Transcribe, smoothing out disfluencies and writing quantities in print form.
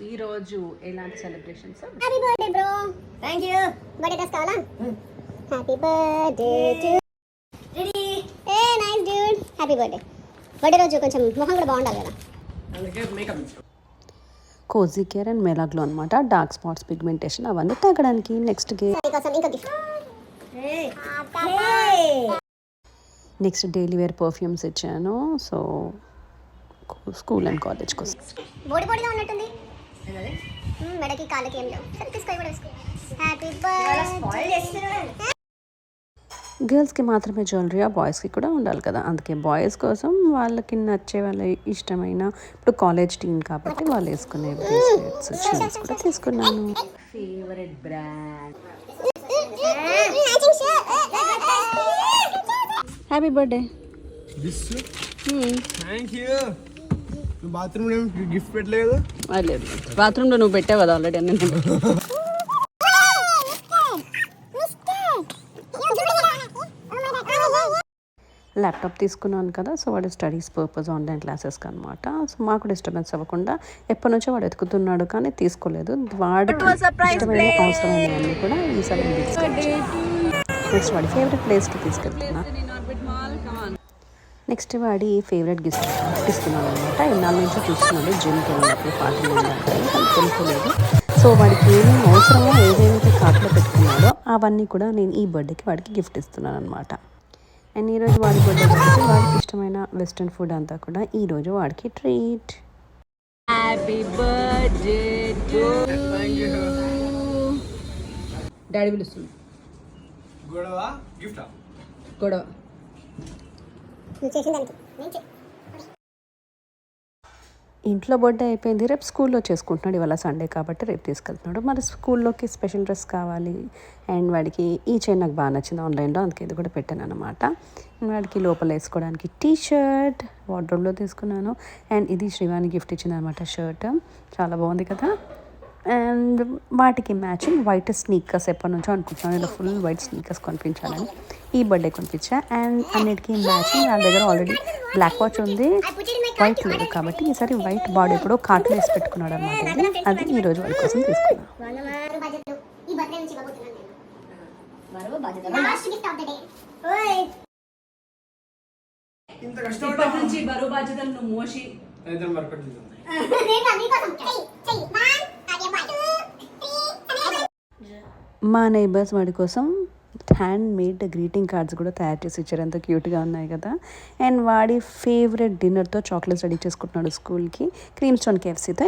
ఈ రోజు ఎలాంటి celebrations? Happy birthday bro. Thank you. Birthday dress కావాలా? Happy birthday to ready. A nice dude. Happy birthday. Birthday రోజు కొంచెం మొహం కూడా బాగుండాలి కదా, అందుకే makeup. Cozy care and Melaglow అనమాట. డార్క్ స్పాట్స్, పిగ్మెంటేషన్ అవన్నీ తగ్గడానికి. నెక్స్ట్ డైలీ వేర్ పర్ఫ్యూమ్స్ ఇచ్చాను. సో స్కూల్ అండ్ కాలేజ్ కోసం. బోడి బోడిగా ఉన్నట్టుంది. మెడకి కాళ్ళకి ఏం లేవు. సరే తీసుకో, కూడా తీసుకో. Happy birthday. గర్ల్స్కి మాత్రమే జ్యువెలరీ, బాయ్స్కి కూడా ఉండాలి కదా. అందుకే బాయ్స్ కోసం వాళ్ళకి నచ్చే వాళ్ళ ఇష్టమైన, ఇప్పుడు కాలేజ్ టీమ్ కాబట్టి వాళ్ళు వేసుకునే బ్రేస్లెట్స్, చైన్స్ కూడా తీసుకున్నాను. Favourite brand. Happy birthday. Thank you. బాత్రూంలో గిఫ్ట్ పెట్టలేదు. లేదు, బాత్రూంలో నువ్వు పెట్టావు కదా ఆల్రెడీ అన్నీ. ల్యాప్టాప్ తీసుకున్నాను కదా, సో వాడు స్టడీస్ పర్పస్ ఆన్లైన్ క్లాసెస్కి అనమాట. సో మాకు డిస్టర్బెన్స్ అవ్వకుండా ఎప్పటి నుంచో వాడు ఎత్తుకుతున్నాడు కానీ తీసుకోలేదు. వాడికి ఇష్టమైన అవసరమైనవన్నీ కూడా ఈసారి నెక్స్ట్ వాడి ఫేవరెట్ ప్లేస్కి తీసుకెళ్తున్నా. నెక్స్ట్ వాడి ఫేవరెట్ గిఫ్ట్ ఇస్తున్నాను అనమాట. ఇన్నాళ్ళ నుంచి చూస్తున్నాడు, జిమ్కి వెళ్ళినప్పుడు పార్టీ వెళ్ళాలని తెలుసుకోలేదు. సో వాడికి ఏమేమి అవసరమో, ఏదైతే కార్ట్లో పెట్టుకున్నాడో అవన్నీ కూడా నేను ఈ బర్త్డేకి వాడికి గిఫ్ట్ ఇస్తున్నాను అనమాట. అండ్ ఈరోజు వాడి బర్త్డే కాబట్టి వాడికి ఇష్టమైన వెస్ట్రన్ ఫుడ్ అంతా కూడా ఈరోజు వాడికి treat. Happy birthday to daddy పిలుస్తుంది. గొడవ గిఫ్టా? గొడవ. ఇంట్లో బర్త్డే అయిపోయింది, రేపు స్కూల్లో చేసుకుంటున్నాడు. ఇవాళ సండే కాబట్టి రేపు తీసుకెళ్తున్నాడు. మరి స్కూల్లోకి స్పెషల్ డ్రెస్ కావాలి. అండ్ వాడికి ఈ చైన్ నాకు బాగా నచ్చింది ఆన్లైన్లో, అందుకే ఇది కూడా పెట్టాను అనమాట. వాడికి లోపల వేసుకోవడానికి టీ షర్ట్ వార్డ్రోబ్లో తీసుకున్నాను. అండ్ ఇది శ్రీవాణి గిఫ్ట్ ఇచ్చింది అనమాట, షర్ట్ చాలా బాగుంది కదా. అండ్ వాటికి మ్యాచింగ్ వైట్ స్నీకర్స్ ఎప్పటి నుంచో అనుకుంటున్నాను, ఇలా ఫుల్ వైట్ స్నీకర్స్ కొనిపించాలని. ఈ బర్త్డే కొనిపించా. అండ్ అన్నిటికీ మ్యాచింగ్ నా దగ్గర ఆల్రెడీ బ్లాక్ వాచ్ ఉంది, వైట్ లేదు కాబట్టి ఈసారి వైట్ బాడీ ఎప్పుడో కార్ట్లో వేసి పెట్టుకున్నాడు అనమాట. అది ఈరోజు వాడి కోసం తీసుకున్నాను. ఇప్పటి నుంచి బరువు బాధ్యతలు నువ్వు మోసి మా నైబర్స్ వాడి కోసం హ్యాండ్ మేడ్ గ్రీటింగ్ కార్డ్స్ కూడా తయారు చేసి ఇచ్చారు. ఎంత క్యూట్గా ఉన్నాయి కదా. అండ్ వాడి ఫేవరెట్ డిన్నర్తో చాక్లెట్స్ రెడీ చేసుకుంటున్నాడు స్కూల్కి, క్రీమ్ స్టోన్ KFCతో.